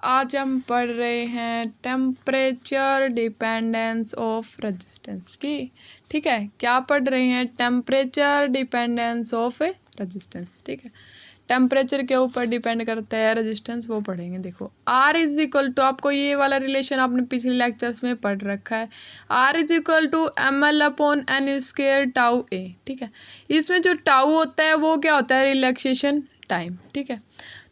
आज हम पढ़ रहे हैं टेम्परेचर डिपेंडेंस ऑफ रेजिस्टेंस की। ठीक है, क्या पढ़ रहे हैं? Temperature dependence of resistance. ठीक है, टेम्परेचर के ऊपर डिपेंड करता है रेजिस्टेंस, वो पढ़ेंगे। देखो R इज इक्वल टू, आपको ये वाला रिलेशन आपने पिछले लेक्चर्स में पढ़ रखा है, R is equal to ml/n² tau A। ठीक है, इसमें जो टाउ होता है वो क्या होता है? Relaxation time. ठीक है,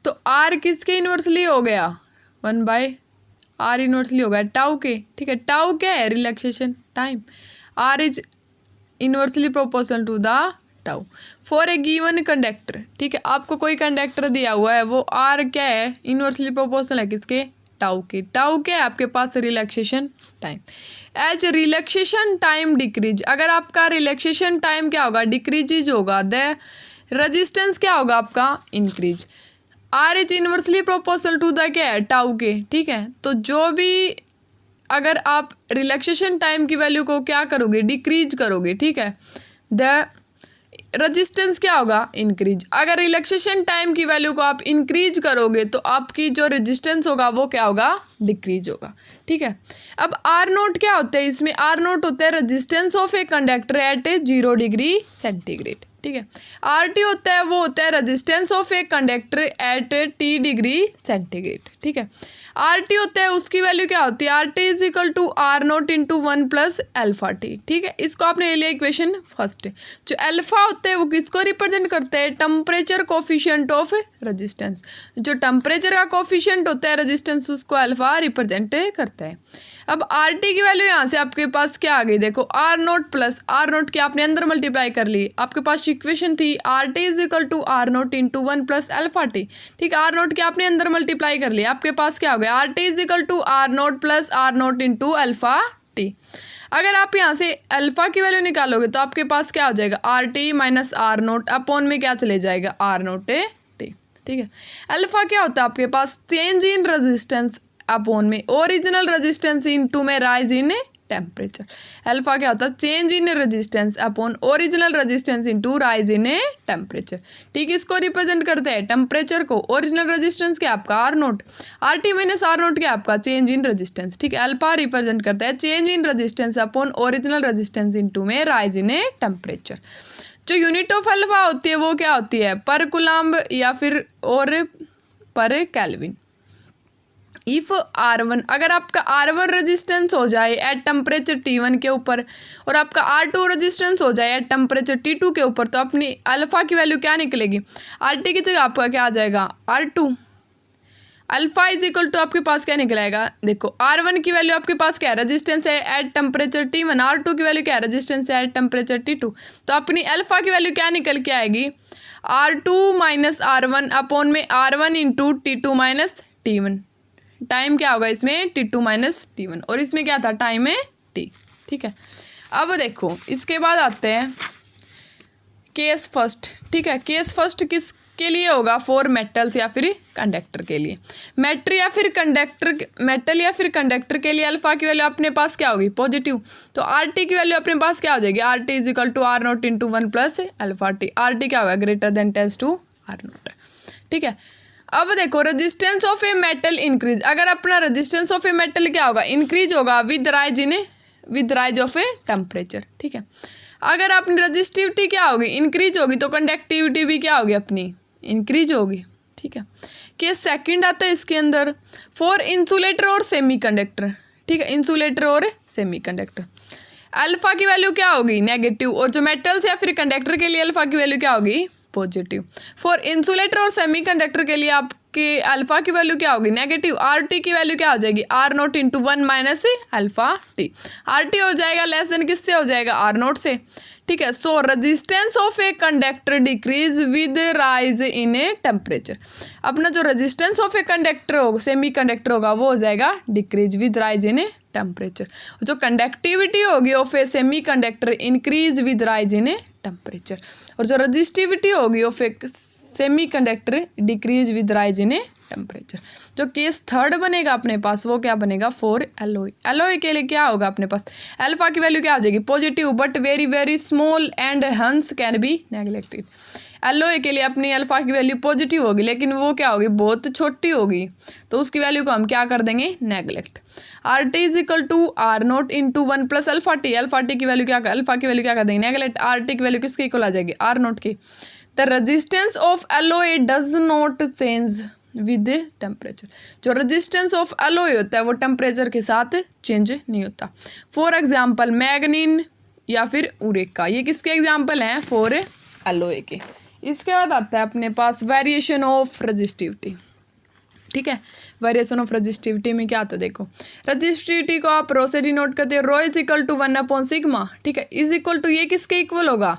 तो R किसके इन्वर्सली हो गया? 1/R इन्वर्सली हो गया टाउ के। ठीक है, टाउ क्या है? Relaxation time. R is inversely proportional to the tau for a given conductor. ठीक है, आपको कोई कंडक्टर दिया हुआ है, वो R क्या है? इन्वर्सली प्रोपोर्शनल है किसके? टाउ के। टाउ क्या है आपके पास? Relaxation time. As relaxation time decrease, अगर आपका रिलैक्सेशन टाइम क्या होगा? डिक्रीज होगा, द रेजिस्टेंस क्या होगा आपका? Increase. R is inversely proportional to the क्या है? टाउ के। ठीक है, तो जो भी अगर आप रिलैक्सेशन टाइम की वैल्यू को क्या करोगे? डिक्रीज करोगे। ठीक है, द रेजिस्टेंस क्या होगा? इंक्रीज। अगर रिलैक्सेशन टाइम की वैल्यू को आप इंक्रीज करोगे तो आपकी जो रेजिस्टेंस होगा वो क्या होगा? डिक्रीज होगा। ठीक है, अब R नोट क्या होता है? इसमें R नोट होता है resistance of a conductor at 0 degree centigrade. ठीक है, RT होता है, वो होता है resistance of a conductor at T degree centigrade. ठीक है, RT होता है, उसकी वैल्यू क्या होती है? RT is equal to R naught into 1 plus alpha T. ठीक है, इसको आपने ले लिया इक्वेशन फर्स्ट। जो अल्फा होता है वो किसको रिप्रेजेंट करता है? Temperature coefficient of resistance. जो टेम्परेचर का कोफिशिएंट होता है रेजिस्टेंस, उसको अल्फा रिप्रेजेंट करता है। अब RT की वैल्यू यहाँ से आपके पास क्या आ गई? देखो R naught plus R naught के आपने अंदर मल्टीप्लाई कर ली। आपके पास इक्वेशन थी RT is equal to R naught into 1 plus alpha T. ठीक है, R नोट के आपने अंदर मल्टीप्लाई कर लिया, आपके पास क्या हो गया? RT is equal to R naught plus R naught into alpha T. अगर आप यहाँ से अल्फा की वैल्यू निकालोगे तो आपके पास क्या हो जाएगा? RT minus R naught upon में क्या चले जाएगा? R note T. ठीक है, अल्फा क्या होता है आपके पास? चेंज इन रेजिस्टेंस अपॉन में ओरिजिनल रेजिस्टेंस इनटू में राइज इन टेम्परेचर। अल्फा क्या होता है? Change in resistance upon original resistance into rise in temperature. ठीक, इसको रिप्रेजेंट करते हैं टेम्परेचर को। ओरिजिनल रेजिस्टेंस क्या आपका? R note. RT minus R note क्या आपका? Change in resistance. ठीक है, अल्फा रिप्रेजेंट करता है change in resistance upon original resistance into में राइज इन टेम्परेचर। जो यूनिट ऑफ अल्फा होती है वो क्या होती है? पर कूलम्ब या फिर और पर केल्विन। इफ R1, अगर आपका R1 रेजिस्टेंस हो जाए एट टेम्परेचर T1 के ऊपर और आपका R2 रेजिस्टेंस हो जाए एट टेम्परेचर T2 के ऊपर, तो अपनी अल्फा की वैल्यू क्या निकलेगी? RT की जगह आपका क्या आ जाएगा? R2। Alpha is equal to आपके पास क्या निकलेगा? देखो R1 की वैल्यू आपके पास क्या है? रेजिस्टेंस है एट टेम्परेचर T1। R2 की वैल्यू क्या है? रेजिस्टेंस है एट टेम्परेचर T2। तो अपनी अल्फा की वैल्यू क्या निकल के आएगी? R2 माइनस R1 अपॉन में R1 into T2 minus T1। Time क्या होगा इसमें? T2 माइनस T1, और इसमें क्या था? टाइम है T। ठीक है, अब देखो इसके बाद आते हैं केस फर्स्ट। ठीक है, केस फर्स्ट किसके लिए होगा? फॉर मेटल्स या फिर कंडक्टर के लिए। मेटल या फिर कंडक्टर के लिए अल्फा की वैल्यू अपने पास क्या होगी? पॉजिटिव। तो RT की वैल्यू अपने पास क्या हो जाएगी? RT is equal to R naught into 1 plus alpha T. RT क्या होगा? Greater than 10 R naught. ठीक है, अब देखो resistance of a metal increase. अगर अपना रेजिस्टेंस ऑफ ए मेटल क्या होगा? इंक्रीज होगा with rise of a temperature. ठीक है, अगर अपनी रेजिस्टिविटी क्या होगी? इंक्रीज होगी, तो कंडक्टिविटी भी क्या होगी? अपनी इंक्रीज होगी। ठीक है, केस सेकंड आता है इसके अंदर फॉर इंसुलेटर और सेमीकंडक्टर। ठीक है, इंसुलेटर और सेमीकंडक्टर अल्फा की वैल्यू क्या होगी? नेगेटिव। और जो मेटल्स या फिर कंडक्टर के लिए अल्फा की वैल्यू क्या होगी? पॉजिटिव। फॉर इंसुलेटर और सेमीकंडक्टर के लिए आपके अल्फा की वैल्यू क्या होगी? नेगेटिव। RT की वैल्यू क्या हो जाएगी? R naught into 1 minus alpha T. RT हो जाएगा लेस देन किससे हो जाएगा? R नोट से। ठीक है, सो resistance of a conductor decrease with rise in a temperature. अपना जो रेजिस्टेंस ऑफ ए कंडक्टर होगा, सेमी कंडक्टर होगा, वो हो जाएगा decrease with rise in a temperature. जो कंडक्टिविटी होगी of a semi conductor increase with rise in a temperature, और जो रजिस्टिविटी होगी of a semi conductor decrease with rise in a temperature. जो केस थर्ड बनेगा अपने पास वो क्या बनेगा? For alloy. एलॉय के लिए क्या होगा अपने पास? अल्फा की वैल्यू क्या आ जाएगी? Positive, but very very small and हंस कैन बी नेग्लेक्टेड। एलओए के लिए अपनी अल्फा की वैल्यू पॉजिटिव होगी, लेकिन वो क्या होगी, बहुत छोटी होगी, तो उसकी वैल्यू को हम क्या कर देंगे, neglect. R T is equal to R naught into 1 plus alpha T, alpha T की वैल्यू क्या कर, अल्फा की वैल्यू क्या कर देंगे, नेगलेक्ट। आर टी की वैल्यू किसके इक्वल आ जाएगी, आर नोट की। The resistance of alloy does not change with temperature, जो रेजिस्टेंस ऑफ एलओए होता है वो टेम्परेचर के साथ चेंज नहीं होता। फॉर एग्जाम्पल मैग्नीन या फिर उरेका, ये किसके एग्जाम्पल हैं, फॉर एलओए के। इसके बाद आता है अपने पास वेरिएशन ऑफ रजिस्टिविटी। ठीक है, वेरिएशन ऑफ रजिस्टिविटी में क्या आता है, देखो रजिस्टिविटी को आप रो से डिनोट करते हो, rho is equal to 1 upon sigma. ठीक है, इज इक्वल टू ये किसके इक्वल होगा,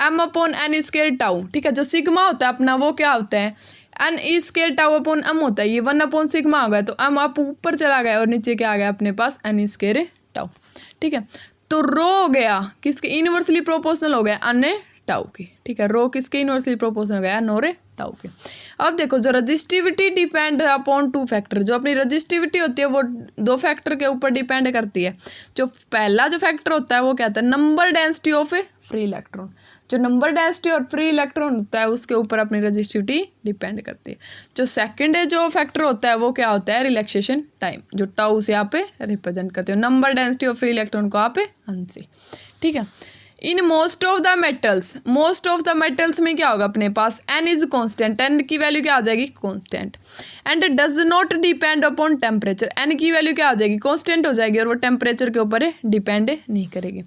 M upon N square tau. ठीक है, जो सिग्मा होता है अपना वो क्या होता है, N E square tau upon M होता है, ये 1 अपॉन सिग्मा हो गया, तो एम आप ऊपर चला गया और नीचे क्या आ गया अपने पास, एन स्क्वायर टाउ। ठीक है, तो रो हो गया किसके, इनवर्सली प्रोपोर्शनल हो गया एन टाउ की। ठीक है, रो किसके इनवर्सली प्रोपोर्शनल हो गया, नोरे टाउ के। अब देखो जो रजिस्टिविटी डिपेंड अपॉन 2 फैक्टर, जो अपनी रजिस्टिविटी होती है वो 2 फैक्टर के ऊपर डिपेंड करती है। जो पहला जो फैक्टर होता है वो क्या होता है, number density of A free electron, जो नंबर डेंसिटी और फ्री इलेक्ट्रॉन होता है उसके ऊपर अपनी रजिस्टिविटी डिपेंड करती है। जो सेकंड जो फैक्टर होता है वो क्या होता है, रिलैक्सेशन टाइम, जो टाउ से आप रिप्रेजेंट करते हो, नंबर डेंसिटी और फ्री इलेक्ट्रॉन को आप एन से। ठीक है, in most of the metals, most of the metals में क्या होगा अपने पास, एन इज कॉन्स्टेंट, एन की वैल्यू क्या आ जाएगी, constant. And does not depend upon temperature, N की वैल्यू क्या आ जाएगी, कॉन्स्टेंट हो जाएगी और वो टेम्परेचर के ऊपर डिपेंड नहीं करेगी।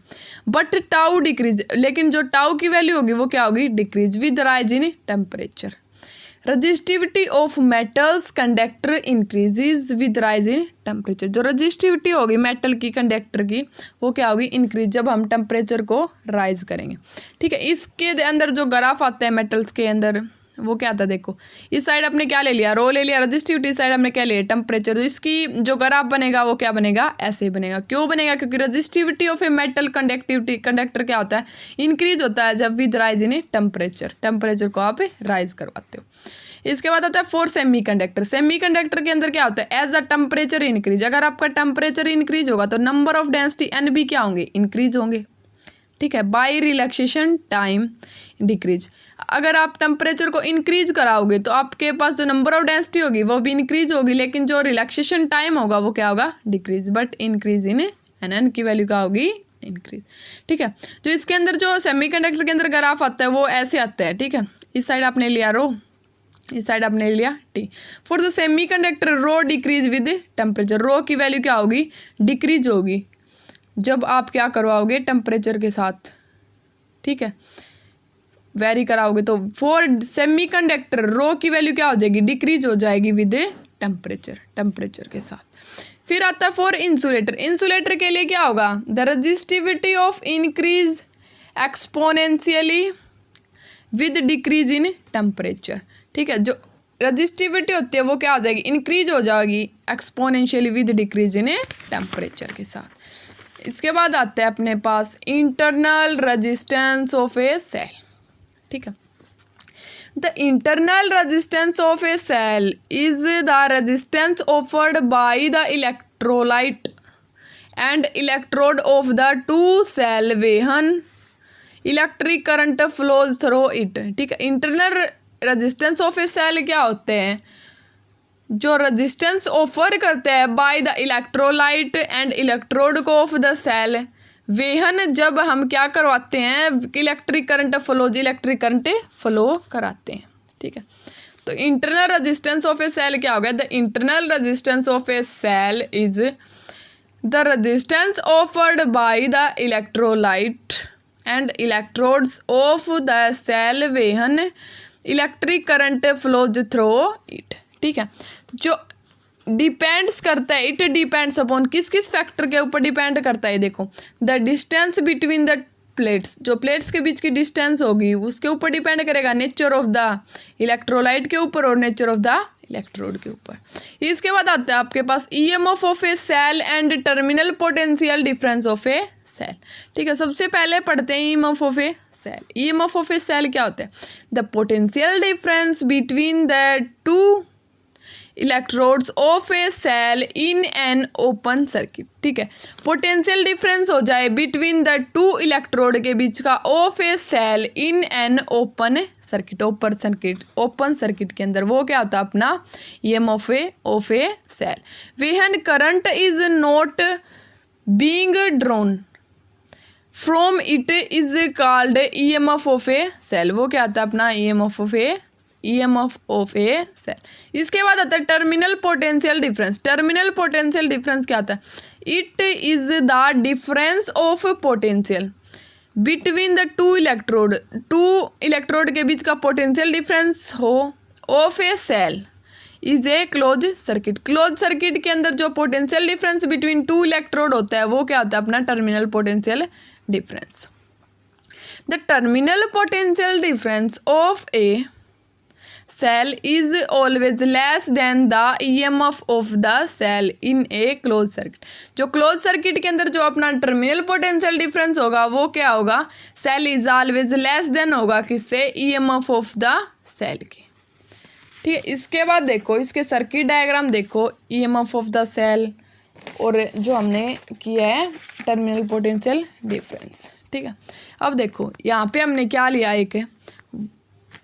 बट टाउ डिक्रीज, लेकिन जो टाउ की वैल्यू होगी वो क्या होगी, decrease with rise in temperature. Resistivity of metals conductor increases with rise in temperature, जो रजिस्टिविटी होगी मेटल की कंडक्टर की वो क्या होगी, इंक्रीज, जब हम टेम्परेचर को राइज करेंगे। ठीक है, इसके अंदर जो ग्राफ आता है मेटल्स के अंदर वो क्या आता है, देखो इस साइड हमने क्या ले लिया, रो ले लिया, रजिस्टिविटी साइड हमने क्या लिया, टेम्परेचर। तो इसकी जो ग्राफ बनेगा वो क्या बनेगा, ऐसे बनेगा। क्यों बनेगा, क्योंकि resistivity of a metal conductivity, conductor क्या होता है, इंक्रीज होता है जब with rise in temperature, temperature को आप राइज करवाते हो। इसके बाद आता है for semi conductor, semi conductor के अंदर क्या होता है, एज अ टेम्परेचर इंक्रीज, अगर आपका टेम्परेचर इंक्रीज होगा तो नंबर ऑफ डेंसिटी एन भी क्या होंगे, इंक्रीज होंगे। ठीक है, बाय रिलैक्सेशन टाइम डिक्रीज, अगर आप टेम्परेचर को इंक्रीज कराओगे तो आपके पास जो नंबर ऑफ डेंसिटी होगी वो भी इंक्रीज होगी, लेकिन जो रिलैक्सेशन टाइम होगा वो क्या होगा, decrease. But increase in an की वैल्यू क्या होगी, इंक्रीज। ठीक है, जो इसके अंदर जो सेमीकंडक्टर के अंदर ग्राफ आता है वो ऐसे आता है। ठीक है, इस साइड आपने लिया रो, इस साइड आपने लिया T. For the semiconductor rho decrease with temperature, rho की वैल्यू क्या होगी, डिक्रीज होगी जब आप क्या करवाओगे, टेम्परेचर के साथ। ठीक है, वेरी कराओगे तो फॉर सेमीकंडक्टर रो की वैल्यू क्या हो जाएगी, डिक्रीज हो जाएगी विद टेम्परेचर, टेम्परेचर के साथ। फिर आता है फॉर इंसुलेटर, इंसुलेटर के लिए क्या होगा, the resistivity of increase exponentially with decrease in temperature. ठीक है, जो रजिस्टिविटी होती है वो क्या हो जाएगी, इंक्रीज हो जाएगी exponentially with decrease in temperature के साथ। इसके बाद आते हैं अपने पास internal resistance of a cell. ठीक है, the internal resistance of a cell is the resistance offered by the electrolyte and electrode of the two cell when electric current flows through it. ठीक है, internal resistance of a cell क्या होते हैं, जो resistance offer करते हैं by the electrolyte and electrode को of the cell when, जब हम क्या करवाते हैं, electric current flow, electric current flow कराते हैं। ठीक है, तो internal resistance of a cell क्या हो गया, the internal resistance of a cell is the resistance offered by the electrolyte and electrodes of the cell when electric current flows through it. ठीक है, जो डिपेंड्स करता है, इट डिपेंड्स अपॉन किस किस फैक्टर के ऊपर डिपेंड करता है, देखो the distance between the plates, जो प्लेट्स के बीच की डिस्टेंस होगी उसके ऊपर डिपेंड करेगा, नेचर ऑफ द इलेक्ट्रोलाइट के ऊपर और नेचर ऑफ द इलेक्ट्रोड के ऊपर। इसके बाद आता है आपके पास EMF of a cell and terminal potential difference of a cell. ठीक है, सबसे पहले पढ़ते हैं EMF of a cell. EMF of a cell क्या होता है, the potential difference between the two electrodes of a cell in an open circuit. ठीक है, पोटेंशियल डिफरेंस हो जाए बिटवीन द टू इलेक्ट्रोड के बीच का of a cell in an open circuit. Open circuit के अंदर वो क्या होता है अपना EMF of a cell. When current is not being drawn from it is called EMF of a cell. वो क्या आता है अपना EMF ऑफ ए सेल। इसके बाद आता है terminal potential difference. Terminal potential difference क्या होता है? It is the difference of potential between the two electrode के बीच का पोटेंशियल डिफरेंस हो of a cell is a close circuit. Close circuit के अंदर जो potential difference between two electrode होता है वो क्या होता है अपना terminal potential difference. The terminal potential difference of a cell is always less than the EMF of the cell in a closed circuit। जो क्लोज सर्किट के अंदर जो अपना टर्मिनल पोटेंशियल डिफरेंस होगा वो क्या होगा? Cell is always less than होगा किससे? EMF ऑफ द सेल के। ठीक है, इसके बाद देखो इसके सर्किट डायग्राम देखो, EMF ऑफ द सेल और जो हमने किया है टर्मिनल पोटेंशियल डिफरेंस। ठीक है, अब देखो यहाँ पे हमने क्या लिया, एक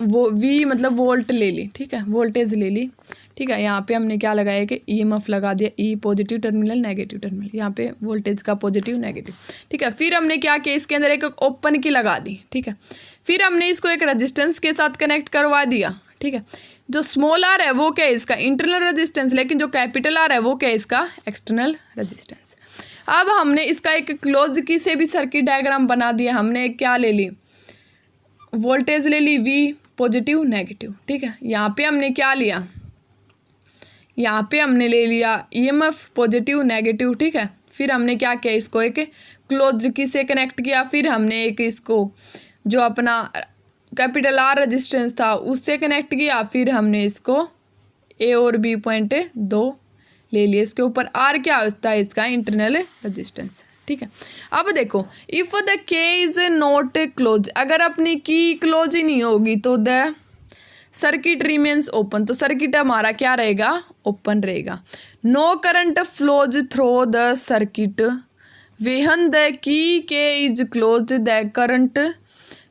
वो V मतलब वोल्ट ले ली। ठीक है, वोल्टेज ले ली। ठीक है, यहाँ पे हमने क्या लगाया कि EMF लगा दिया, E positive terminal negative terminal, यहाँ पे वोल्टेज का पॉजिटिव नेगेटिव। ठीक है, फिर हमने क्या किया इसके अंदर एक ओपन की लगा दी। ठीक है, फिर हमने इसको एक रेजिस्टेंस के साथ कनेक्ट करवा दिया। ठीक है, जो स्मॉल आर है वो क्या है इसका इंटरनल रेजिस्टेंस, लेकिन जो कैपिटल आर है वो क्या है इसका एक्सटर्नल रेजिस्टेंस। अब हमने इसका एक क्लोज की से भी सर्किट डायग्राम बना दिया। हमने क्या ले ली, वोल्टेज ले ली V पॉजिटिव नेगेटिव। ठीक है, यहाँ पे हमने क्या लिया, यहाँ पे हमने ले लिया EMF पॉजिटिव नेगेटिव। ठीक है, फिर हमने क्या किया इसको एक क्लोज की से कनेक्ट किया, फिर हमने एक इसको जो अपना कैपिटल R रेजिस्टेंस था उससे कनेक्ट किया, फिर हमने इसको A और B पॉइंट 2 ले लिए। इसके ऊपर R क्या होता है इसका इंटरनल रेजिस्टेंस। ठीक है, अब देखो if the key is not close, अगर अपनी की क्लोज ही नहीं होगी तो द सर्किट रिमेन्स ओपन, तो सर्किट हमारा क्या रहेगा? ओपन रहेगा। No current flows through the circuit when the key K is close the current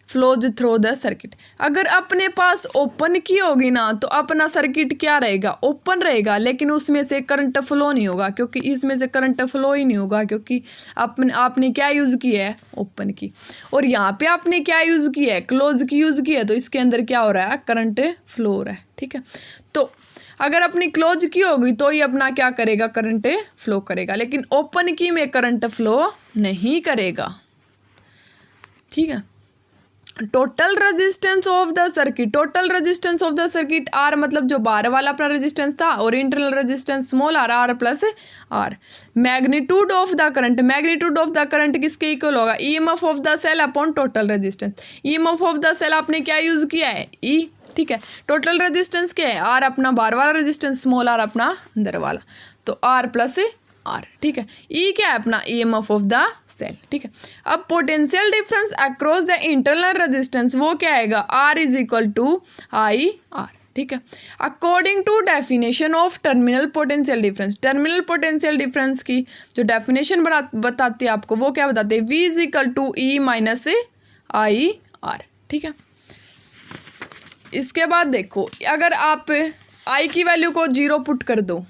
flows through the circuit. अगर अपने पास ओपन की होगी ना तो अपना सर्किट क्या रहेगा? ओपन रहेगा, लेकिन उसमें से करंट फ्लो नहीं होगा, क्योंकि इसमें से करंट फ्लो ही नहीं होगा, क्योंकि आपने क्या यूज़ किया है? ओपन की। और यहाँ पे आपने क्या यूज़ किया है? क्लोज की यूज़ किया है, तो इसके अंदर क्या हो रहा है? करंट फ्लो हो रहा है। ठीक है, तो अगर अपनी क्लोज की होगी तो ही अपना क्या करेगा? करंट फ्लो करेगा, लेकिन ओपन की में करंट फ्लो नहीं करेगा। ठीक है, total resistance of the circuit, total resistance of the circuit R मतलब जो बाहर वाला अपना रेजिस्टेंस था, और internal resistance small R plus R। Magnitude of the current, magnitude of the current किसके इक्वल होगा? EMF of the cell upon total resistance. EMF of the cell आपने क्या यूज किया है? E। ठीक है, टोटल रेजिस्टेंस क्या है? R अपना बाहर वाला रेजिस्टेंस, स्मॉल R अपना अंदर वाला, तो R प्लस R। ठीक है, E क्या है अपना? EMF of the cell. ठीक है, अब potential difference across the internal resistance वो क्या आएगा? R is equal to IR। ठीक है, according to definition of terminal potential difference, terminal potential difference की जो डेफिनेशन बताती है आपको वो क्या बताते हैं? V is equal to E minus IR। ठीक है, इसके बाद देखो अगर आप I की वैल्यू को 0 पुट कर दो,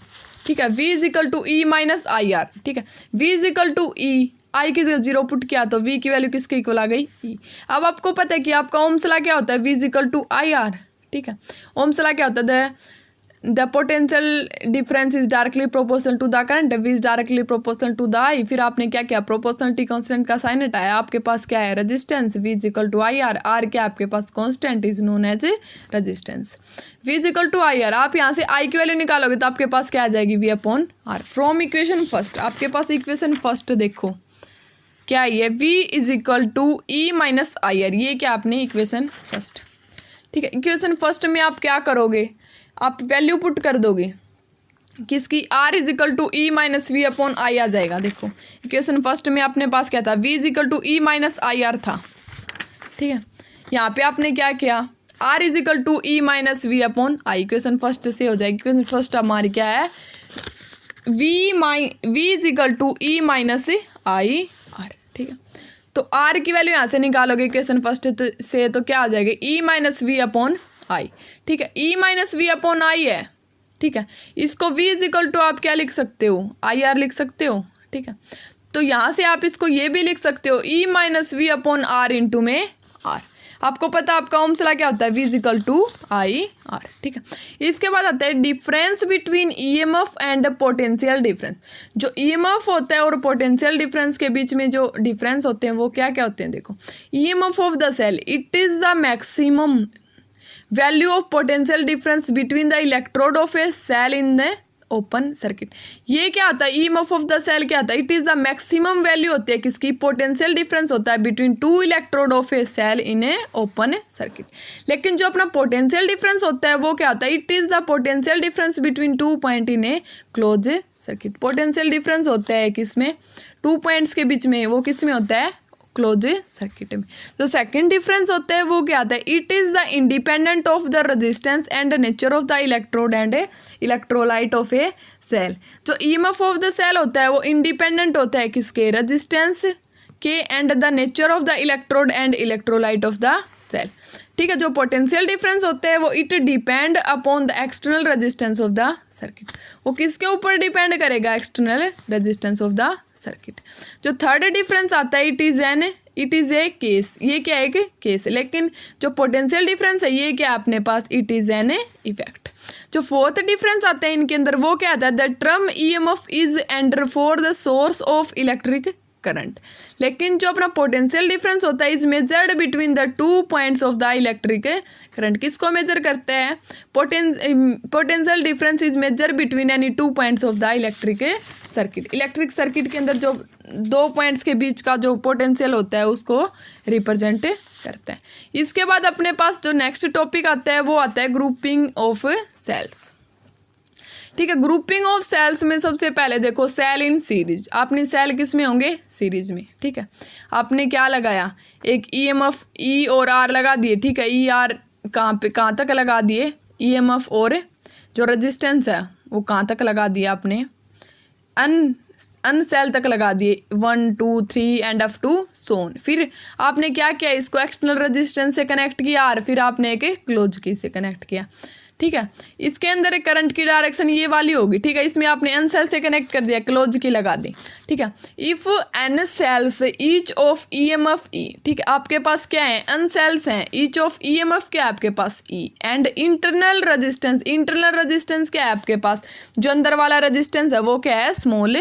ठीक है, V is equal to E minus IR। ठीक है, V is equal to E, I की 0 पुट किया तो V की वैल्यू किसके इक्वल आ गई? E। अब आपको पता है कि आपका ओम्स लॉ क्या होता है? V is equal to IR। ठीक है, ओम्स लॉ क्या होता है? The potential difference is directly proportional to the current, V is directly proportional to the I। फिर आपने क्या किया? प्रोपोर्शनलिटी कांस्टेंट का साइन हटाया, आपके पास क्या है? Resistance, V is equal to IR। R क्या आपके पास? Constant is known as resistance. V is equal to IR, आप यहाँ से I की वैल्यू निकालोगे तो आपके पास क्या आ जाएगी? V upon R। From equation first, आपके पास इक्वेशन फर्स्ट देखो क्या ये? V is equal to E minus IR, ये क्या आपने इक्वेशन फर्स्ट। ठीक है, इक्वेशन फर्स्ट में आप क्या करोगे? आप वैल्यू पुट कर दोगे किसकी? R is equal to E minus V upon I आ जाएगा। देखो इक्वेशन फर्स्ट में अपने पास क्या था? V is equal to E minus IR था। ठीक है, यहाँ पे आपने क्या किया? R is equal to E minus V upon I. Equation first से हो जाएगी। इक्वेशन फर्स्ट हमारी क्या है, V is equal to E minus I R. ठीक है, तो आर की वैल्यू यहाँ से निकालोगे इक्वेशन फर्स्ट से तो क्या आ जाएगा, ई माइनस वी अपॉन आई। ठीक है, ई माइनस वी अपॉन आई है। ठीक है, इसको v इज इक्वल टू आप क्या लिख सकते हो, आई आर लिख सकते हो। ठीक है, तो यहाँ से आप इसको ये भी लिख सकते हो E minus V upon R into में आर। आपको पता आपका ओम्स लॉ क्या होता है, v is equal to I R. ठीक है, इसके बाद आता है difference between EMF and potential difference. जो ईएमएफ होता है और पोटेंशियल डिफरेंस के बीच में जो डिफरेंस होते हैं वो क्या क्या होते हैं, देखो EMF of the cell, it is the maximum value of potential difference between the electrode of a cell in the open circuit. ये क्या होता है, ईएमएफ ऑफ द सेल क्या होता है, it is the maximum value होती है किसकी, पोटेंशियल डिफरेंस होता है between two electrode of a cell in a open circuit. लेकिन जो अपना पोटेंशियल डिफरेंस होता है वो क्या होता है, it is the potential difference between two point in A close circuit. Potential difference होता है किसमें, टू पॉइंट्स के बीच में, वो किस में होता है, क्लोज सर्किट में। जो सेकंड डिफरेंस होता है वो क्या आता है, it is the independent of the resistance and nature of the electrode and electrolyte of a cell. जो ईएमएफ ऑफ द सेल होता है वो इंडिपेंडेंट होता है किसके, रेजिस्टेंस के and the nature of the electrode and electrolyte of the cell. ठीक है, जो पोटेंशियल डिफरेंस होते हैं वो it depend upon the external resistance of the circuit. वो किसके ऊपर डिपेंड करेगा, external resistance of the circuit. जो थर्ड डिफरेंस आता है इट इज़ ए केस। ये क्या है, एक केस। लेकिन जो पोटेंशियल डिफरेंस है ये क्या है अपने पास, इट इज़ एन इफेक्ट। जो फोर्थ डिफरेंस आता है इनके अंदर वो क्या आता है, the term EMF is under for the source of electric current. लेकिन जो अपना पोटेंशियल डिफरेंस होता है is measured between the two points of the electric current. किसको मेजर करते हैं, potential difference is measure between any two points of the electric circuit. Electric circuit के अंदर जो दो पॉइंट्स के बीच का जो पोटेंशियल होता है उसको रिप्रेजेंट करते हैं। इसके बाद अपने पास जो नेक्स्ट टॉपिक आता है वो आता है ग्रुपिंग ऑफ सेल्स। ठीक है, ग्रुपिंग ऑफ सेल्स में सबसे पहले देखो सेल इन सीरीज। आपने सेल किस में होंगे, सीरीज में। ठीक है, आपने क्या लगाया, एक ईएमएफ ई और आर लगा दिए। ठीक है, ई आर कहाँ तक लगा दिए, ईएमएफ और जो रेजिस्टेंस है वो कहाँ तक लगा दिया आपने, अन सेल तक लगा दिए, 1 2 3 एंड अप टू सोन। फिर आपने क्या किया, इसको एक्सटर्नल रेजिस्टेंस से कनेक्ट किया और फिर आपने एक क्लोज की से कनेक्ट किया। ठीक है, इसके अंदर एक करंट की डायरेक्शन ये वाली होगी। ठीक है, इसमें आपने एन सेल से कनेक्ट कर दिया, क्लोज की लगा दी। ठीक है, if N cells each of EMF E. ठीक है, आपके पास क्या है, एन सेल्स हैं, ईच ऑफ ईएमएफ क्या है आपके पास, E. And internal resistance, internal resistance क्या है आपके पास, जो अंदर वाला रेजिस्टेंस है वो क्या है, small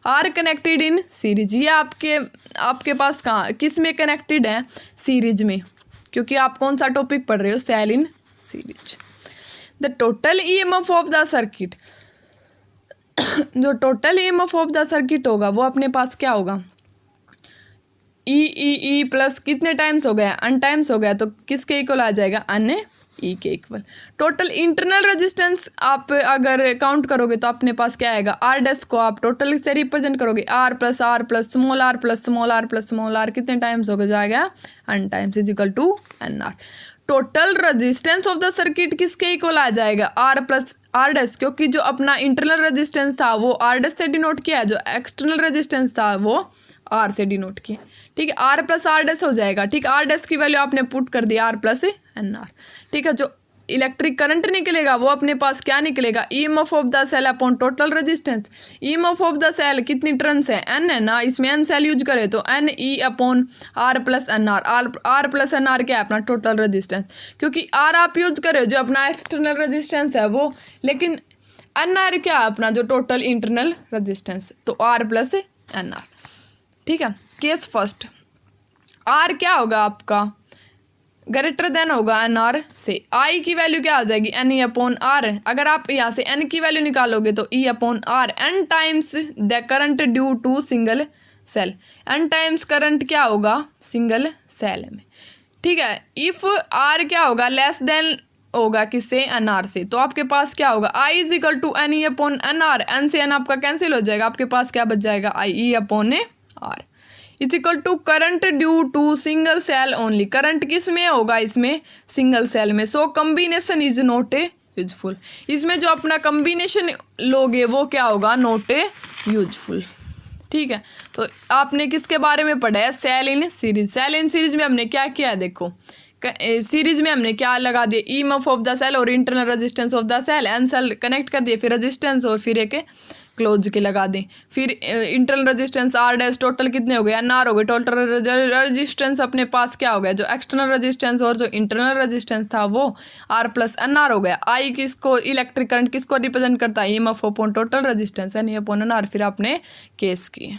R connected in series. ये आपके पास कहाँ किस में कनेक्टेड है, सीरीज में, क्योंकि आप कौन सा टॉपिक पढ़ रहे हो, cell in series. The total EMF of the circuit, जो total EMF of the circuit होगा वो अपने पास क्या होगा, ई प्लस कितने टाइम्स हो गया, अन टाइम्स हो गया, तो किसके इक्वल आ जाएगा, अन ई के इक्वल। टोटल इंटरनल रेजिस्टेंस आप अगर काउंट करोगे तो अपने पास क्या आएगा, आर डैश को आप टोटल से रिप्रेजेंट करोगे, R plus small R plus small R plus small R कितने टाइम्स हो जाएगा, N times is equal to N R. Total resistance of the circuit किसके इक्वल आ जाएगा, आर प्लस आर डैश, क्योंकि जो अपना इंटरनल रेजिस्टेंस था वो आर डैश से डिनोट किया है, जो एक्सटर्नल रेजिस्टेंस था वो आर से डिनोट किया। ठीक है, आर प्लस आर डैश हो जाएगा। ठीक, आर डैश की वैल्यू आपने पुट कर दिया आर प्लस एन आर। ठीक है, जो इलेक्ट्रिक करंट निकलेगा वो अपने पास क्या निकलेगा, EMF of the cell upon total resistance. EMF of the cell कितनी टर्न्स है, एन है ना, इसमें एन सेल यूज करे तो N E upon R plus N R. R plus N R क्या है, अपना टोटल रेजिस्टेंस, क्योंकि आर आप यूज करे जो अपना एक्सटर्नल रेजिस्टेंस है वो, लेकिन एन आर क्या है अपना जो टोटल इंटरनल रेजिस्टेंस, तो आर प्लस एन आर। ठीक है, केस फर्स्ट, आर क्या होगा आपका, ग्रेटर देन होगा एन आर से। आई की वैल्यू क्या आ जाएगी, एन ई अपॉन आर। अगर आप यहाँ से एन की वैल्यू निकालोगे तो E upon R, N times the current due to single cell. N times current क्या होगा, सिंगल सेल में। ठीक है, इफ़ आर क्या होगा, लेस देन होगा किससे, एन आर से, तो आपके पास क्या होगा, I is equal to N E upon N R. N से एन आपका कैंसिल हो जाएगा, आपके पास क्या बच जाएगा, I E upon R. Is equal to current due to single cell only. Current किस में होगा, इसमें सिंगल सेल में। So combination is not a useful. इसमें जो अपना कम्बिनेशन लोगे वो क्या होगा, नॉट ए यूजफुल। ठीक है, तो आपने किसके बारे में पढ़ा है, cell in series. Cell in series में हमने क्या किया है, देखो सीरीज में हमने क्या लगा दिया, ईएमएफ ऑफ द सेल और internal resistance of the cell, N cell connect कर दिए, फिर रेजिस्टेंस और फिर एक क्लोज के लगा दें। फिर internal resistance R dash, total कितने हो गए, एन आर हो गए। टोटल रेजिस्टेंस अपने पास क्या हो गया, जो एक्सटर्नल रेजिस्टेंस और जो इंटरनल रेजिस्टेंस था वो आर प्लस एन आर हो गया। आई किसको, इलेक्ट्रिक करंट किसको रिप्रेजेंट करता है, EMF upon total resistance N upon N R. फिर आपने केस किए।